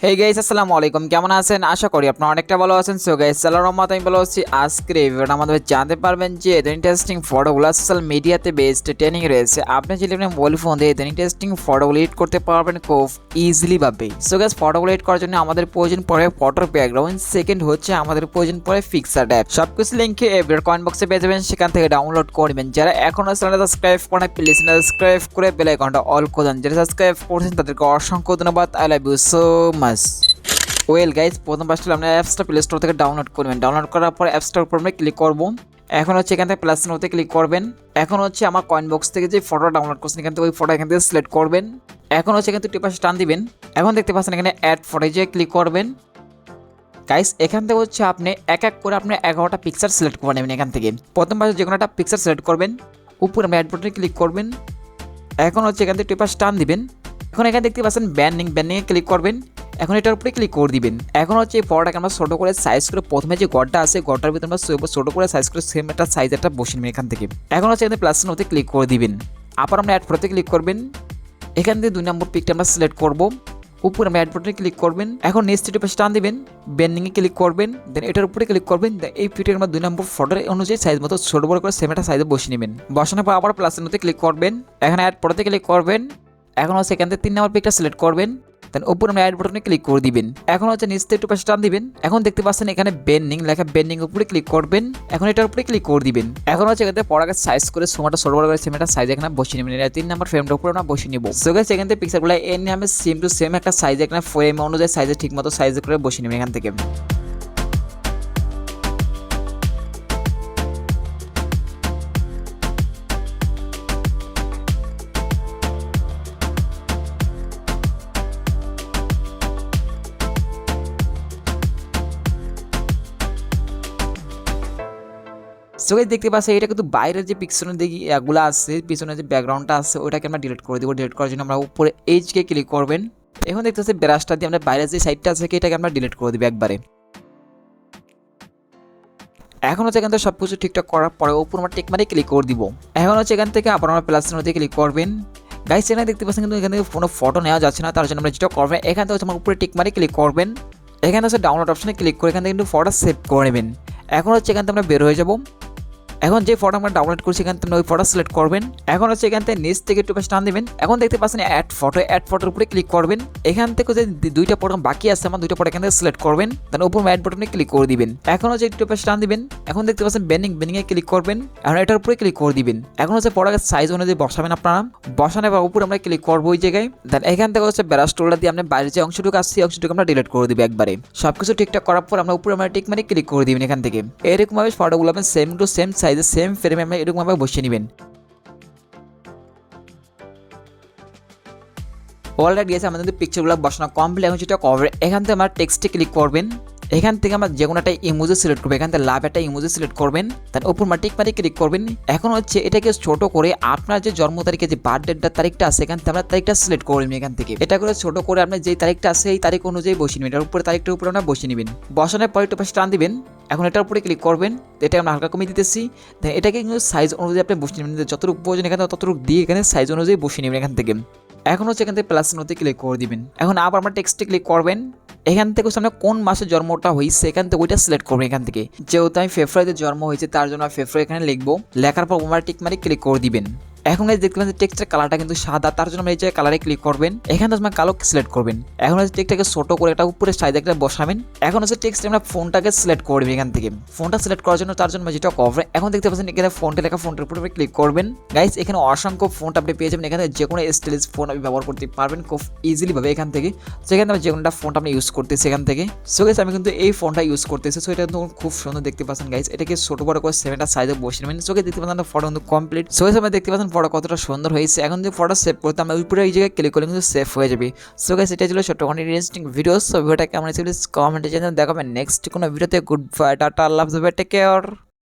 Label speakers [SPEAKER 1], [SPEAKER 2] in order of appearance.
[SPEAKER 1] Hey guys আসসালামু আলাইকুম, কেমন আছেন? আশা করি আপনারা অনেকটা ভালো আছেন। সো গাইস আল্লাহর রহমতে আমি ভালো আছি। আজকের এই ভিডিওটা আমাদের জানতে পারবেন যে ইন্টারেস্টিং ফটোগুলো সোশ্যাল মিডিয়াতে বেস্ট ট্রেনিং রয়েছে। আপনি যদি আপনার মোবাইল ফোন দিয়ে ইন্টারেস্টিং ফটোগুলো এডিট করতে পারবেন খুব ইজিলি ভাবে। সো গাইস ফটোগুলো এডিট করার জন্য আমাদের প্রয়োজন পড়ে ফটোর ব্যাকগ্রাউন্ড, সেকেন্ড হচ্ছে আমাদের প্রয়োজন পড়ে পিকচার অ্যাপ। সবকিছু লিংকে এই ভিডিওর কমেন্ট বক্সে পেয়ে যাবেন, সেখান থেকে ডাউনলোড করবেন। যারা এখনো চ্যানেলটা সাবস্ক্রাইব করেন প্লিজ সাবস্ক্রাইব করে বেল আইকনটা অল করে দেন। যারা সাবস্ক্রাইব করেছেন তাদেরকে অসংখ্য ধন্যবাদ। I love you so much. Well guys, প্রথম পাশে আমরা অ্যাপসটা প্লে স্টোর থেকে ডাউনলোড করবেন। ডাউনলোড করার পর অ্যাপসটার উপর আমরা ক্লিক করবো। এখন হচ্ছে এখান থেকে প্লাস চিহ্নতে ক্লিক করবেন। এখন হচ্ছে আমার কয়েন বক্স থেকে যে ফটো ডাউনলোড করছেন এখান থেকে ওই ফটো এখান থেকে সিলেক্ট করবেন। এখন হচ্ছে এখান থেকে টিপ পাশে টান দিবেন। এখন দেখতে পাচ্ছেন এখানে অ্যাড ফটোজে ক্লিক করবেন। গাইস এখান থেকে হচ্ছে আপনি এক এক করে আপনি 11টা পিকচার সিলেক্ট করে নেবেন। এখান থেকে প্রথম পাশে যে কোনো একটা পিকচার সিলেক্ট করবেন, উপরে আপনি অ্যাড বাটনে ক্লিক করবেন। এখন হচ্ছে এখান থেকে টিপ পাশে টান দিবেন। এখন এখানে দেখতে পাচ্ছেন ব্যান্ডিংয়ে ক্লিক করবেন। এখন এটার উপরে ক্লিক করে দিবেন। এখন হচ্ছে এই ফটোটাকে আমরা ছোটো করে সাইজ করে প্রথমে যে গড়টা আছে গড়টার ভিতরে আমরা ছোটো করে সাইজ করে সেম একটা সাইজ একটা বসে নেবেন এখান থেকে। এখন হচ্ছে এখানে প্লাস চিহ্নতে ক্লিক করে দিবেন। আবার আমরা অ্যাড ফটোতে ক্লিক করবেন। এখান থেকে 2 নম্বর পিকটা আমরা সিলেক্ট করব। উপরে আমরা অ্যাড বাটনে ক্লিক করবেন। এখন নেক্সট টিপে টান দিবেন, ব্যান্ডিংয়ে ক্লিক করবেন। দেন এটার উপরে ক্লিক করবেন। এই পিকটাকে আমরা 2 নম্বর ফটোর অনুযায়ী সাইজ মতো ছোটো বড় করে সেম একটা সাইজে বসিয়ে নেবেন। বসানোর পর আবার প্লাস চিহ্নতে ক্লিক করবেন। এখানে অ্যাড ফটোতে ক্লিক করবেন। এখন হচ্ছে এখান থেকে 3 নম্বর পিকটা সিলেক্ট করবেন। দেন উপরে আমরা অ্যাড বাটনে ক্লিক করে দিবেন। এখন হচ্ছে নিচ থেকে একটু পাশে টান দিবেন। এখন দেখতে পাচ্ছেন এখানে বেন্ডিং লেখা, বেন্ডিং উপরে ক্লিক করবেন। এখন এটার উপরে ক্লিক করে দিবেন। এখন হচ্ছে এখান থেকে পড়াকে সাইজ করে সময়টা ছোট বড় করে সেম একটা সাইজ এখানে বসিয়ে নেবেন। এটা 3 নম্বর ফ্রেমটার উপরে আমরা বসিয়ে নিব। সো গাইস এখান থেকে পিকচারগুলো এনে আমি সেম টু সেম একটা সাইজ এখানে ফ্রেম অনুযায়ী সাইজে ঠিকমতো সাইজ করে বসিয়ে নেবেন এখান থেকে। সো গাইস দেখতে পাচ্ছি এটা কিন্তু বাইরের যে পিছনের দিকে এগুলো আছে, পিছনের যে ব্যাকগ্রাউন্ডটা আছে ওটাকে আমরা ডিলিট করে দিব। ডিলিট করার জন্য আমরা উপরে এইচকে ক্লিক করবেন। এখন দেখতে পাচ্ছি ব্রাশটা দিয়ে আমরা বাইরের যে সাইডটা আছে এটাকে আমরা ডিলিট করে দিব একবারে। এখন হচ্ছে এখান থেকে সব কিছু ঠিকঠাক করার পরে উপর আমরা টিক মারি ক্লিক করে দিব। এখন হচ্ছে এখান থেকে আবার আমরা প্লাস চিহ্নতে ক্লিক করবেন। গাইস এখানে দেখতে পাচ্ছেন কিন্তু এখান থেকে কোনো ফটো নেওয়া যাচ্ছে না, তার জন্য আমরা যেটা করবেন এখান থেকে হচ্ছে আমার উপরে টিক মারি ক্লিক করবেন। এখানে হচ্ছে ডাউনলোড অপশনে ক্লিক করে এখান থেকে কিন্তু ফটো সেভ করে নেবেন। এখন হচ্ছে এখান থেকে আমরা বের হয়ে যাব। এখন যে ফটো আমরা ডাউনলোড করছি এখান থেকে ওই ফটো সিলেক্ট করবেন। এখন হচ্ছে এখান থেকে নিচ থেকে একটু টান দিবেন। এখন দেখতে পাচ্ছেন অ্যাড ফটোর উপরে ক্লিক করবেন। এখান থেকে যে 2টা ফটো বাকি আছে আমার 2টা ফটো এখান থেকে সিলেক্ট করবেন। দেন উপর অ্যাড বাটনে ক্লিক করে দিবেন। এখন হচ্ছে একটু টান দিবেন। এখন দেখতে পাচ্ছেন ব্যান্ডিংয়ে ক্লিক করবেন। এখন এটার উপরে ক্লিক করে দিবেন। এখন হচ্ছে ফটোর সাইজ অনুযায়ী বসাবেন আপনারা। বসানোর পর উপরে আমরা ক্লিক করবো ওই জায়গায়। দেন এখান থেকে হচ্ছে ব্রাশ টুলটা দিয়ে আপনি বাইরের যে অংশটুকু আছে সেই অংশটুকু আমরা ডিলিট করে দিব একবারে। সবকিছু ঠিকঠাক করার পর আমরা উপরে আমরা টিক মারি ক্লিক করে দিবেন এখান থেকে। এরকম ভাবে ফটোগুলো আপনি সেম টু সেম সাইজে সেম ফ্রেমে এরকম ভাবে বসিয়ে নেবেন। অলরেডি আছে আমাদের পিকচারগুলো বসানো কমপ্লিট। এখন যেটা করবেন এখান থেকে আমরা টেক্সটে ক্লিক করবেন। এখান থেকে আমরা যে কোনো একটা ইমোজি সিলেক্ট করবো। এখান থেকে লাভ একটা ইমোজি সিলেক্ট করবেন। তার উপর টিক মারি ক্লিক করবেন। এখন হচ্ছে এটাকে ছোট করে আপনার যে জন্ম তারিখে যে বার্থডে তারিখটা আছে এখান থেকে আমরা তারিখটা সিলেক্ট করে নেবেন। এখান থেকে এটা করে ছোট করে আপনি যে তারিখটা আছে এই তারিখ অনুযায়ী বসিয়ে নেবেন। এটার উপরে তারিখটার উপরে আমরা বসিয়ে নেবেন। বসানোর পরে একটু পাশে টান দিবেন। এখন এটার উপরে ক্লিক করবেন। এটা আমরা হালকা কমিয়ে দিতেছি। এটাকে কিন্তু সাইজ অনুযায়ী আপনি বসিয়ে নেবেন। যতটুকু প্রয়োজন এখানে ততটুকু দিয়ে এখানে সাইজ অনুযায়ী বসিয়ে নেবেন এখান থেকে। এখন হচ্ছে এখান থেকে প্লাস চিহ্নতে ক্লিক করে দিবেন। এখন আবার আমরা টেক্সটে ক্লিক করবেন। এখান থেকে সামনে কোন মাসে জন্মটা হয়েছে এখান থেকে ওইটা সিলেক্ট করবেন। এখান থেকে যেহেতু আমি ফেব্রুয়ারিতে জন্ম হয়েছে তার জন্য ফেব্রুয়ারি এখানে লিখবো। লেখার পর আমরা টিক মারি ক্লিক করে দিবেন। এখন দেখতে পাচ্ছেন টেক্সটের কালারটা কিন্তু সাদা, তার জন্য আমরা এই জায়গায় কালারে ক্লিক করবেন। এখানে আপনার কালো সিলেক্ট করবেন। এখন হচ্ছে টেক্সটটাকে ছোট করে একটা উপরে সাইজ একটা বসাবেন। এখন হচ্ছে টেক্সটে আমরা ফোনটাকে সিলেক্ট করবেন এখান থেকে। ফোনটা সিলেক্ট করার জন্য তার জন্য যেটা করবেন এখন দেখতে পাচ্ছেন এখানে ফোনটা লেখা, ফোনটার উপরে ক্লিক করবেন। গাইস এখানে অসংখ্য ফোন আপনি পেয়ে যাবেন। এখানে যে কোনো স্টাইলিশ ফোন আপনি ব্যবহার করতে পারবেন খুব ইজিলি ভাবে এখান থেকে। সেখানে আমরা যে কোনোটা ফোনটা আপনি ইউজ করতেছি এখান থেকে। সো গাইস আমি কিন্তু এই ফোনটা ইউজ করতেছি। সো এটা কিন্তু খুব সুন্দর দেখতে পাচ্ছেন গাইস। এটাকে ছোট বড় করে সেভেনটা সাইজে বসিয়ে নেবেন। সো দেখতে পাচ্ছেন ফটো কিন্তু কমপ্লিট। সো গাইস আপনি দেখতে পাচ্ছেন ফটো কতটা সুন্দর হয়েছে। এখন যে ফটো সেভ করতে আমরা উপরে এই জায়গায় ক্লিক করলে কিন্তু সেভ হয়ে যাবে। সো গাইস এটা ছিল ছোট্ট ইন্টারেস্টিং ভিডিও। সো ভিডিওটা কেমন হয়েছে প্লিজ কমেন্টে জানান। দেখাবেন নেক্সট কোনো ভিডিওতে। গুড বাই, টাটা, আল্লাহ হাফেজ, টেক কেয়ার।